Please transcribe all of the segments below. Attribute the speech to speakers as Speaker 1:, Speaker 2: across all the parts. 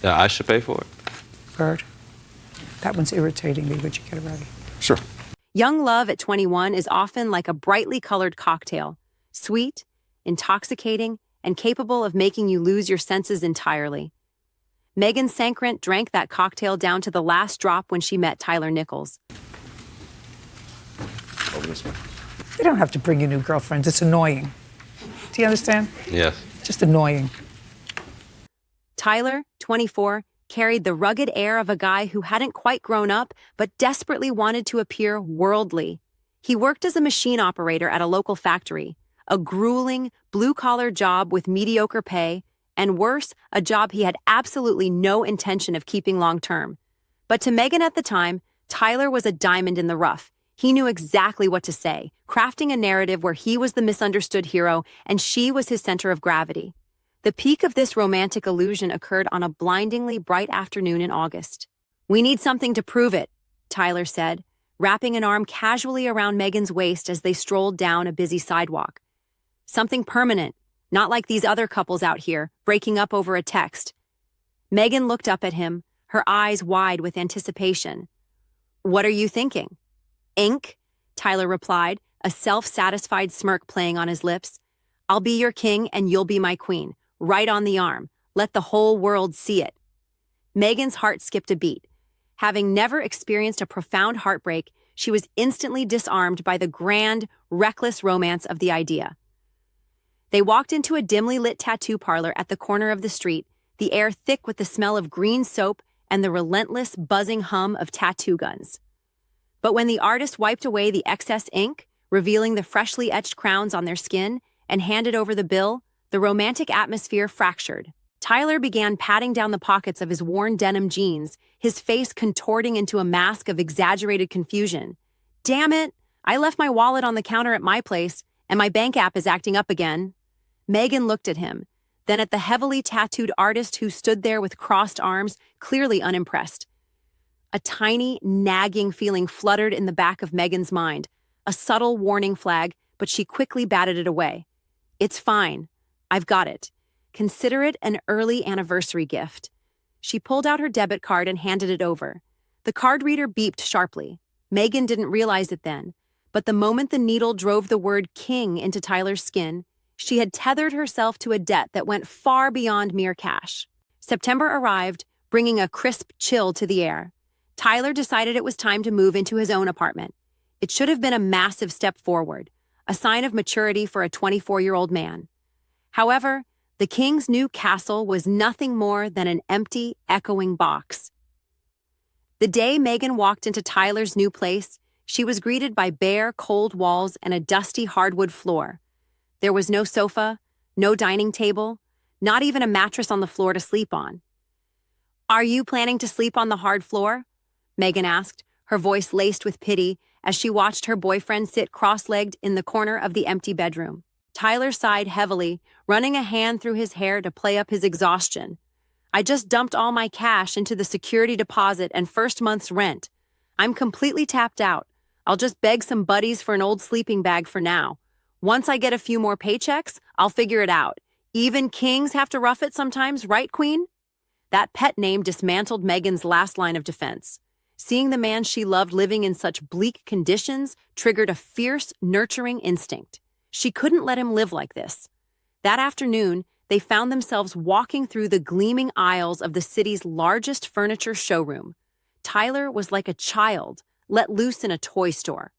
Speaker 1: I should pay for it.
Speaker 2: Bird, that one's irritating me. Would you get it ready?
Speaker 1: Sure.
Speaker 3: Young love at 21 is often like a brightly colored cocktail, sweet, intoxicating, and capable of making you lose your senses entirely. Megan Sankrant drank that cocktail down to the last drop when she met Tyler Nichols.
Speaker 1: Over this way.
Speaker 2: You don't have to bring your new girlfriend. It's annoying. Do you understand?
Speaker 1: Yes.
Speaker 2: Just annoying.
Speaker 3: Tyler, 24, carried the rugged air of a guy who hadn't quite grown up but desperately wanted to appear worldly. He worked as a machine operator at a local factory, a grueling, blue-collar job with mediocre pay, and worse, a job he had absolutely no intention of keeping long-term. But to Megan at the time, Tyler was a diamond in the rough. He knew exactly what to say, crafting a narrative where he was the misunderstood hero and she was his center of gravity. The peak of this romantic illusion occurred on a blindingly bright afternoon in August. "We need something to prove it," Tyler said, wrapping an arm casually around Megan's waist as they strolled down a busy sidewalk. "Something permanent, not like these other couples out here, breaking up over a text." Megan looked up at him, her eyes wide with anticipation. "What are you thinking?" "Ink," Tyler replied, a self-satisfied smirk playing on his lips. "I'll be your king and you'll be my queen. Right on the arm. Let the whole world see it." Megan's heart skipped a beat. Having never experienced a profound heartbreak, she was instantly disarmed by the grand, reckless romance of the idea. They walked into a dimly lit tattoo parlor at the corner of the street, the air thick with the smell of green soap and the relentless, buzzing hum of tattoo guns. But when the artist wiped away the excess ink, revealing the freshly etched crowns on their skin, and handed over the bill, the romantic atmosphere fractured. Tyler began patting down the pockets of his worn denim jeans, his face contorting into a mask of exaggerated confusion. "Damn it! I left my wallet on the counter at my place, and my bank app is acting up again." Megan looked at him, then at the heavily tattooed artist who stood there with crossed arms, clearly unimpressed. A tiny, nagging feeling fluttered in the back of Megan's mind, a subtle warning flag, but she quickly batted it away. "It's fine. I've got it. Consider it an early anniversary gift." She pulled out her debit card and handed it over. The card reader beeped sharply. Megan didn't realize it then, but the moment the needle drove the word king into Tyler's skin, she had tethered herself to a debt that went far beyond mere cash. September arrived, bringing a crisp chill to the air. Tyler decided it was time to move into his own apartment. It should have been a massive step forward, a sign of maturity for a 24-year-old man. However, the king's new castle was nothing more than an empty, echoing box. The day Megan walked into Tyler's new place, she was greeted by bare, cold walls and a dusty hardwood floor. There was no sofa, no dining table, not even a mattress on the floor to sleep on. "Are you planning to sleep on the hard floor?" Megan asked, her voice laced with pity as she watched her boyfriend sit cross-legged in the corner of the empty bedroom. Tyler sighed heavily, running a hand through his hair to play up his exhaustion. "I just dumped all my cash into the security deposit and first month's rent. I'm completely tapped out. I'll just beg some buddies for an old sleeping bag for now. Once I get a few more paychecks, I'll figure it out. Even kings have to rough it sometimes, right, Queen?" That pet name dismantled Megan's last line of defense. Seeing the man she loved living in such bleak conditions triggered a fierce, nurturing instinct. She couldn't let him live like this. That afternoon, they found themselves walking through the gleaming aisles of the city's largest furniture showroom. Tyler was like a child, let loose in a toy store.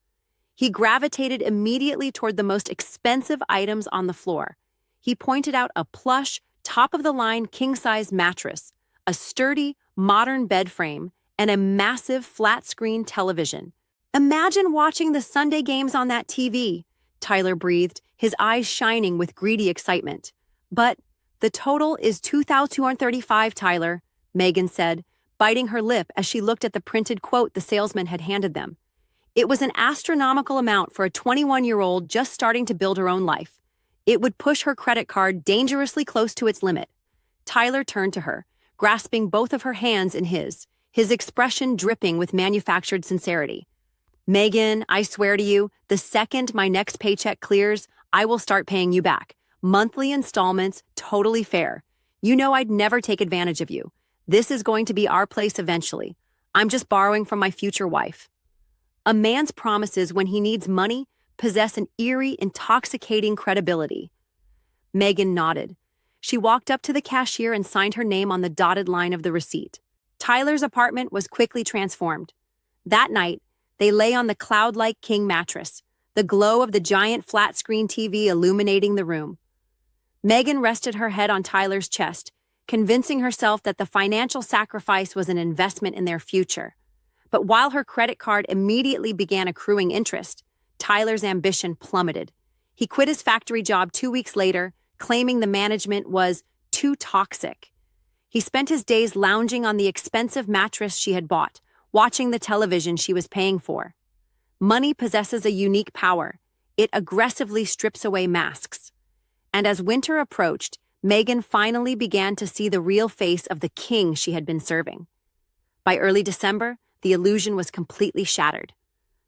Speaker 3: He gravitated immediately toward the most expensive items on the floor. He pointed out a plush, top-of-the-line king-size mattress, a sturdy, modern bed frame, and a massive flat-screen television. "Imagine watching the Sunday games on that TV," Tyler breathed, his eyes shining with greedy excitement. "But the total is $2,235, Tyler," Megan said, biting her lip as she looked at the printed quote the salesman had handed them. It was an astronomical amount for a 21-year-old just starting to build her own life. It would push her credit card dangerously close to its limit. Tyler turned to her, grasping both of her hands in his expression dripping with manufactured sincerity. "Megan, I swear to you, the second my next paycheck clears, I will start paying you back. Monthly installments, totally fair. You know I'd never take advantage of you. This is going to be our place eventually. I'm just borrowing from my future wife. A man's promises when he needs money possess an eerie, intoxicating credibility. Megan nodded. She walked up to the cashier and signed her name on the dotted line of the receipt. Tyler's apartment was quickly transformed. That night, they lay on the cloud-like king mattress, the glow of the giant flat-screen TV illuminating the room. Megan rested her head on Tyler's chest, convincing herself that the financial sacrifice was an investment in their future. But while her credit card immediately began accruing interest, Tyler's ambition plummeted. He quit his factory job 2 weeks later, claiming the management was too toxic. He spent his days lounging on the expensive mattress she had bought, watching the television she was paying for. Money possesses a unique power. It aggressively strips away masks. And as winter approached, Megan finally began to see the real face of the king she had been serving. By early December, the illusion was completely shattered.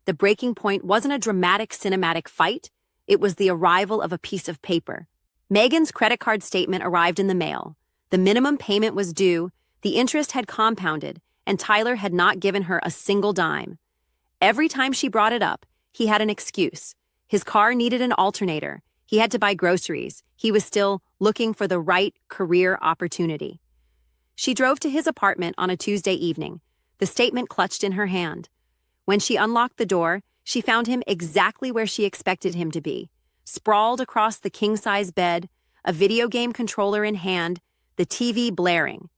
Speaker 3: The breaking point wasn't a dramatic cinematic fight, it was the arrival of a piece of paper. Megan's credit card statement arrived in the mail. The minimum payment was due, the interest had compounded, and Tyler had not given her a single dime. Every time she brought it up, he had an excuse. His car needed an alternator. He had to buy groceries. He was still looking for the right career opportunity. She drove to his apartment on a Tuesday evening, the statement clutched in her hand. When she unlocked the door, she found him exactly where she expected him to be, sprawled across the king-size bed, a video game controller in hand, the TV blaring.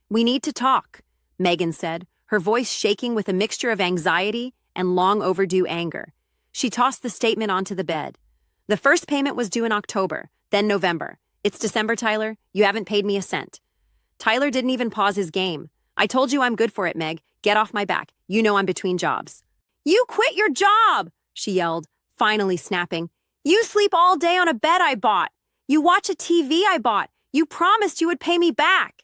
Speaker 3: "We need to talk," Megan said, her voice shaking with a mixture of anxiety and long overdue anger. She tossed the statement onto the bed. "The first payment was due in October, then November. It's December, Tyler. You haven't paid me a cent." Tyler didn't even pause his game. "I told you I'm good for it, Meg. Get off my back. You know I'm between jobs." "You quit your job!" she yelled, finally snapping. "You sleep all day on a bed I bought. You watch a TV I bought. You promised you would pay me back."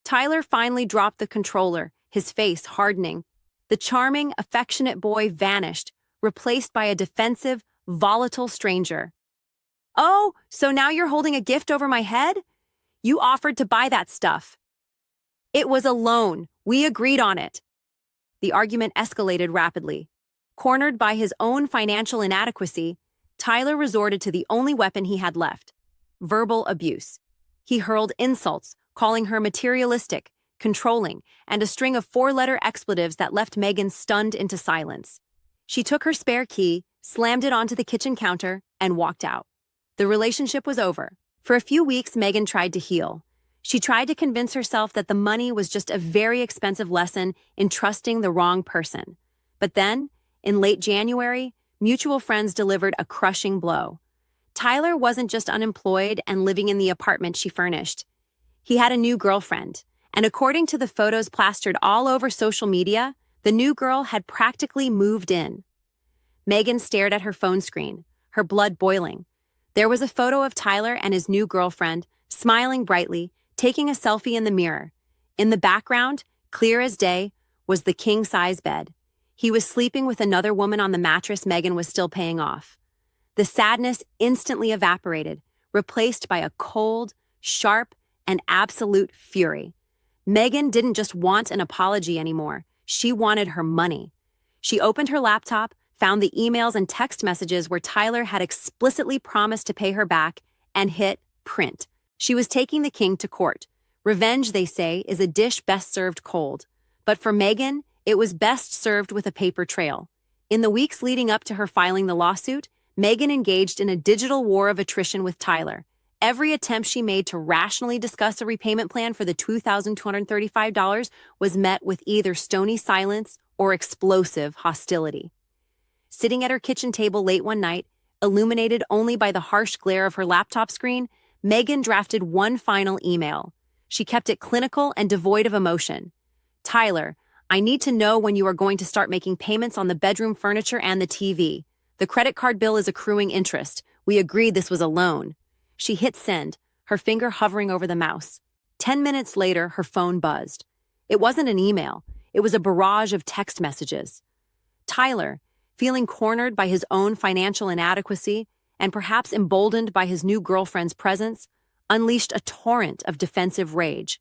Speaker 3: Tyler finally dropped the controller, his face hardening. The charming, affectionate boy vanished, replaced by a defensive, volatile stranger. "Oh, so now you're holding a gift over my head? You offered to buy that stuff." "It was a loan. We agreed on it." The argument escalated rapidly. Cornered by his own financial inadequacy, Tyler resorted to the only weapon he had left: verbal abuse. He hurled insults, calling her materialistic, controlling, and a string of four-letter expletives that left Megan stunned into silence. She took her spare key, slammed it onto the kitchen counter, and walked out. The relationship was over. For a few weeks, Megan tried to heal. She tried to convince herself that the money was just a very expensive lesson in trusting the wrong person. But then, in late January, mutual friends delivered a crushing blow. Tyler wasn't just unemployed and living in the apartment she furnished. He had a new girlfriend, and according to the photos plastered all over social media, the new girl had practically moved in. Megan stared at her phone screen, her blood boiling. There was a photo of Tyler and his new girlfriend, smiling brightly, taking a selfie in the mirror. In the background, clear as day, was the king-size bed. He was sleeping with another woman on the mattress Megan was still paying off. The sadness instantly evaporated, replaced by a cold, sharp, and absolute fury. Megan didn't just want an apology anymore. She wanted her money. She opened her laptop, found the emails and text messages where Tyler had explicitly promised to pay her back, and hit print. She was taking the king to court. Revenge, they say, is a dish best served cold. But for Megan, it was best served with a paper trail. In the weeks leading up to her filing the lawsuit, Megan engaged in a digital war of attrition with Tyler. Every attempt she made to rationally discuss a repayment plan for the $2,235 was met with either stony silence or explosive hostility. Sitting at her kitchen table late one night, illuminated only by the harsh glare of her laptop screen, Megan drafted one final email. She kept it clinical and devoid of emotion. "Tyler, I need to know when you are going to start making payments on the bedroom furniture and the TV. The credit card bill is accruing interest. We agreed this was a loan." She hit send, her finger hovering over the mouse. 10 minutes later, her phone buzzed. It wasn't an email. It was a barrage of text messages. Tyler, feeling cornered by his own financial inadequacy and perhaps emboldened by his new girlfriend's presence, unleashed a torrent of defensive rage.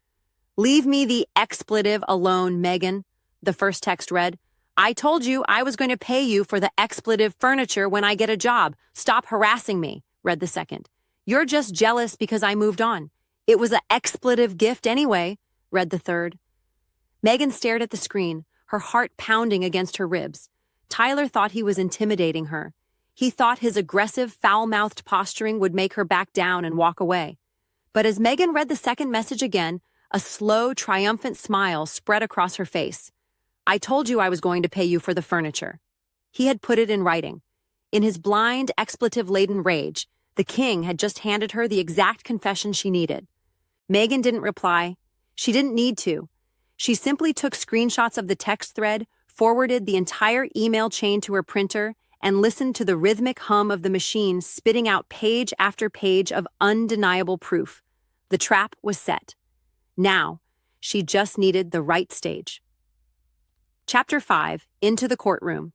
Speaker 3: Leave me the expletive alone, Megan, the first text read. I told you I was going to pay you for the expletive furniture when I get a job. Stop harassing me, read the second. You're just jealous because I moved on. It was an expletive gift anyway, read the third. Megan stared at the screen, her heart pounding against her ribs. Tyler thought he was intimidating her. He thought his aggressive, foul-mouthed posturing would make her back down and walk away. But as Megan read the second message again, a slow, triumphant smile spread across her face. I told you I was going to pay you for the furniture. He had put it in writing. In his blind, expletive-laden rage, the king had just handed her the exact confession she needed. Megan didn't reply. She didn't need to. She simply took screenshots of the text thread, forwarded the entire email chain to her printer, and listened to the rhythmic hum of the machine spitting out page after page of undeniable proof. The trap was set. Now, she just needed the right stage. Chapter 5, Into the Courtroom.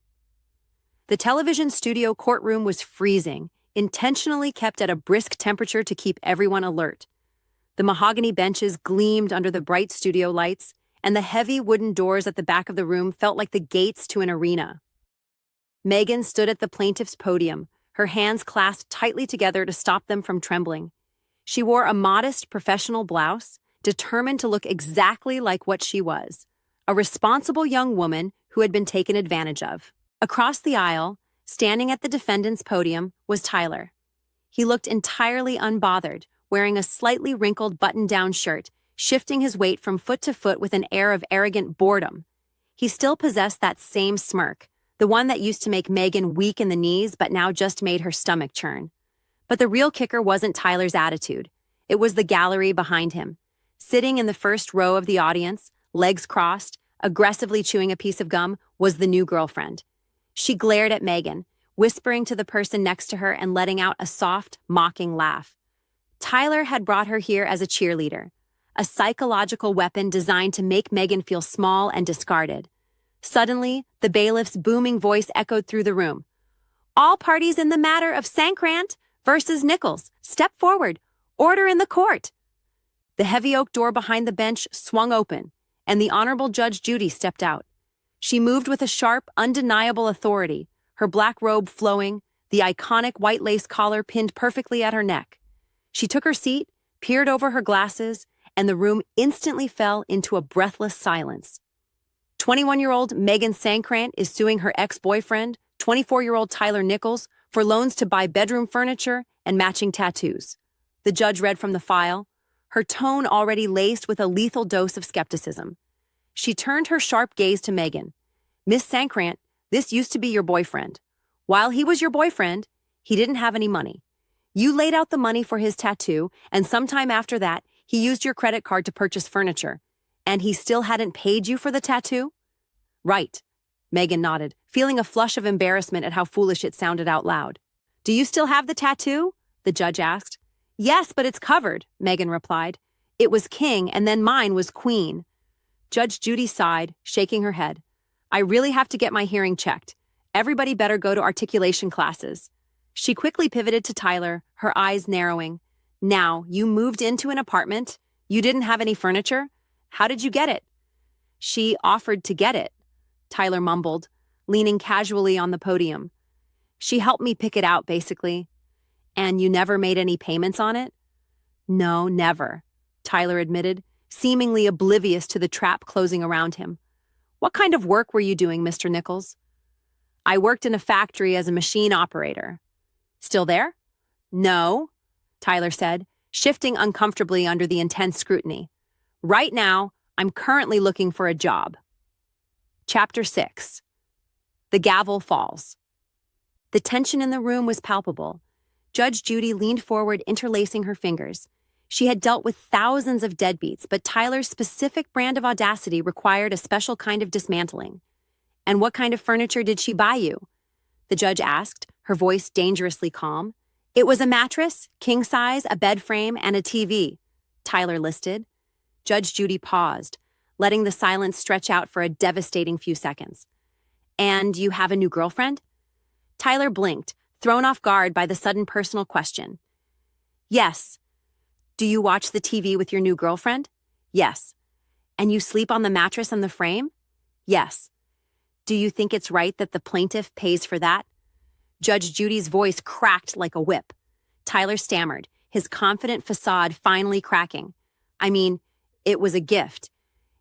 Speaker 3: The television studio courtroom was freezing, intentionally kept at a brisk temperature to keep everyone alert. The mahogany benches gleamed under the bright studio lights, and the heavy wooden doors at the back of the room felt like the gates to an arena. Megan stood at the plaintiff's podium, her hands clasped tightly together to stop them from trembling. She wore a modest, professional blouse, determined to look exactly like what she was, a responsible young woman who had been taken advantage of. Across the aisle, standing at the defendant's podium, was Tyler. He looked entirely unbothered, wearing a slightly wrinkled button-down shirt, shifting his weight from foot to foot with an air of arrogant boredom. He still possessed that same smirk, the one that used to make Megan weak in the knees but now just made her stomach churn. But the real kicker wasn't Tyler's attitude. It was the gallery behind him. Sitting in the first row of the audience, legs crossed, aggressively chewing a piece of gum, was the new girlfriend. She glared at Megan, whispering to the person next to her and letting out a soft, mocking laugh. Tyler had brought her here as a cheerleader, a psychological weapon designed to make Megan feel small and discarded. Suddenly, the bailiff's booming voice echoed through the room. All parties in the matter of Sankrant versus Nichols, step forward. Order in the court. The heavy oak door behind the bench swung open, and the Honorable Judge Judy stepped out. She moved with a sharp, undeniable authority, her black robe flowing, the iconic white lace collar pinned perfectly at her neck. She took her seat, peered over her glasses, and the room instantly fell into a breathless silence. 21-year-old Megan Sankrant is suing her ex-boyfriend, 24-year-old Tyler Nichols, for loans to buy bedroom furniture and matching tattoos. The judge read from the file, her tone already laced with a lethal dose of skepticism. She turned her sharp gaze to Megan. Miss Sankrant, this used to be your boyfriend. While he was your boyfriend, he didn't have any money. You laid out the money for his tattoo, and sometime after that, he used your credit card to purchase furniture. And he still hadn't paid you for the tattoo? Right, Megan nodded, feeling a flush of embarrassment at how foolish it sounded out loud. Do you still have the tattoo? The judge asked. Yes, but it's covered, Megan replied. It was king, and then mine was queen. Judge Judy sighed, shaking her head. I really have to get my hearing checked. Everybody better go to articulation classes. She quickly pivoted to Tyler, her eyes narrowing. Now, you moved into an apartment? You didn't have any furniture? How did you get it? She offered to get it, Tyler mumbled, leaning casually on the podium. She helped me pick it out, basically. And you never made any payments on it? No, never, Tyler admitted, seemingly oblivious to the trap closing around him. What kind of work were you doing, Mr. Nichols? I worked in a factory as a machine operator. Still there? No, Tyler said, shifting uncomfortably under the intense scrutiny. Right now, I'm currently looking for a job. Chapter 6. The gavel falls. The tension in the room was palpable. Judge Judy leaned forward, interlacing her fingers. She had dealt with thousands of deadbeats, but Tyler's specific brand of audacity required a special kind of dismantling. And what kind of furniture did she buy you? The judge asked, her voice dangerously calm. It was a mattress, king size, a bed frame, and a TV, Tyler listed. Judge Judy paused, letting the silence stretch out for a devastating few seconds. And you have a new girlfriend? Tyler blinked, thrown off guard by the sudden personal question. Yes. Do you watch the TV with your new girlfriend? Yes. And you sleep on the mattress in the frame? Yes. Do you think it's right that the plaintiff pays for that? Judge Judy's voice cracked like a whip. Tyler stammered, his confident facade finally cracking. I mean, it was a gift.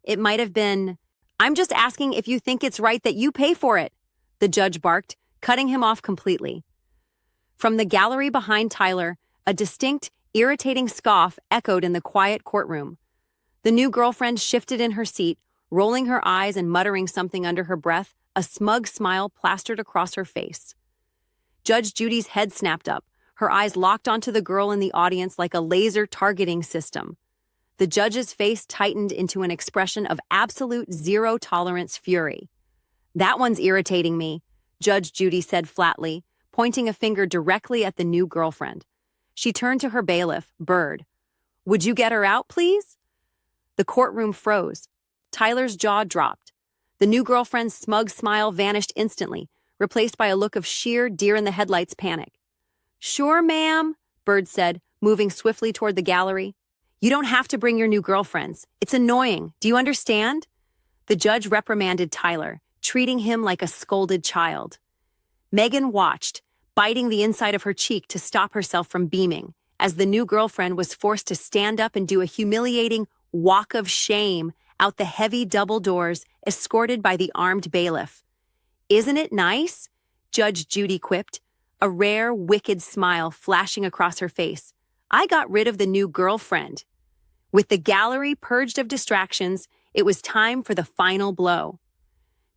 Speaker 3: It might have been, I'm just asking if you think it's right that you pay for it, the judge barked, cutting him off completely. From the gallery behind Tyler, a distinct, irritating scoff echoed in the quiet courtroom. The new girlfriend shifted in her seat, rolling her eyes and muttering something under her breath, a smug smile plastered across her face. Judge Judy's head snapped up, her eyes locked onto the girl in the audience like a laser targeting system. The judge's face tightened into an expression of absolute zero-tolerance fury. That one's irritating me, Judge Judy said flatly, pointing a finger directly at the new girlfriend. She turned to her bailiff, Bird. Would you get her out, please? The courtroom froze. Tyler's jaw dropped. The new girlfriend's smug smile vanished instantly, replaced by a look of sheer deer-in-the-headlights panic. Sure, ma'am, Bird said, moving swiftly toward the gallery. You don't have to bring your new girlfriends. It's annoying. Do you understand? The judge reprimanded Tyler, treating him like a scolded child. Megan watched, biting the inside of her cheek to stop herself from beaming, as the new girlfriend was forced to stand up and do a humiliating walk of shame out the heavy double doors, escorted by the armed bailiff. Isn't it nice? Judge Judy quipped, a rare, wicked smile flashing across her face. I got rid of the new girlfriend. With the gallery purged of distractions, it was time for the final blow.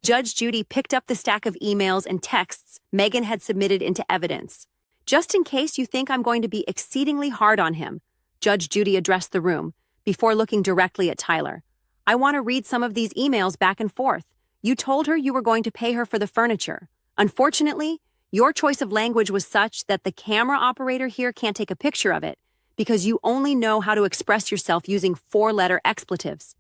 Speaker 3: Judge Judy picked up the stack of emails and texts Megan had submitted into evidence. Just in case you think I'm going to be exceedingly hard on him, Judge Judy addressed the room, before looking directly at Tyler. I want to read some of these emails back and forth. You told her you were going to pay her for the furniture. Unfortunately, your choice of language was such that the camera operator here can't take a picture of it because you only know how to express yourself using 4-letter expletives.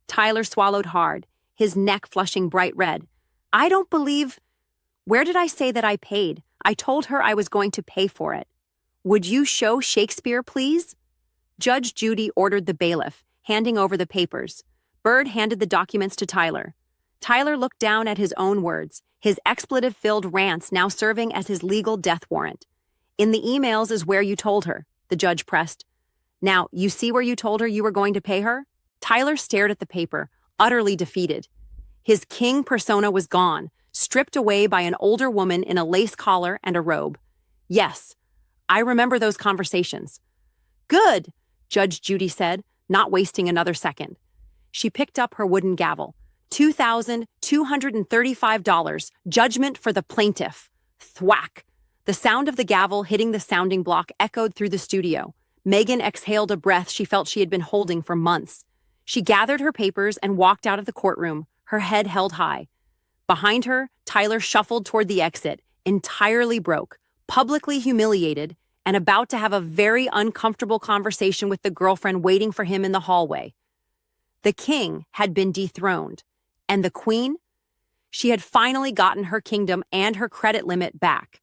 Speaker 3: Tyler swallowed hard, his neck flushing bright red. I don't believe... Where did I say that I paid? I told her I was going to pay for it. Would you show Shakespeare, please? Judge Judy ordered the bailiff, handing over the papers. Bird handed the documents to Tyler. Tyler looked down at his own words, his expletive-filled rants now serving as his legal death warrant. In the emails is where you told her, the judge pressed. Now, you see where you told her you were going to pay her? Tyler stared at the paper, utterly defeated. His king persona was gone, stripped away by an older woman in a lace collar and a robe. Yes, I remember those conversations. Good, Judge Judy said, not wasting another second. She picked up her wooden gavel. $2,235, judgment for the plaintiff. Thwack. The sound of the gavel hitting the sounding block echoed through the studio. Megan exhaled a breath she felt she had been holding for months. She gathered her papers and walked out of the courtroom, her head held high. Behind her, Tyler shuffled toward the exit, entirely broke, publicly humiliated, and about to have a very uncomfortable conversation with the girlfriend waiting for him in the hallway. The king had been dethroned, and the queen? She had finally gotten her kingdom and her credit limit back.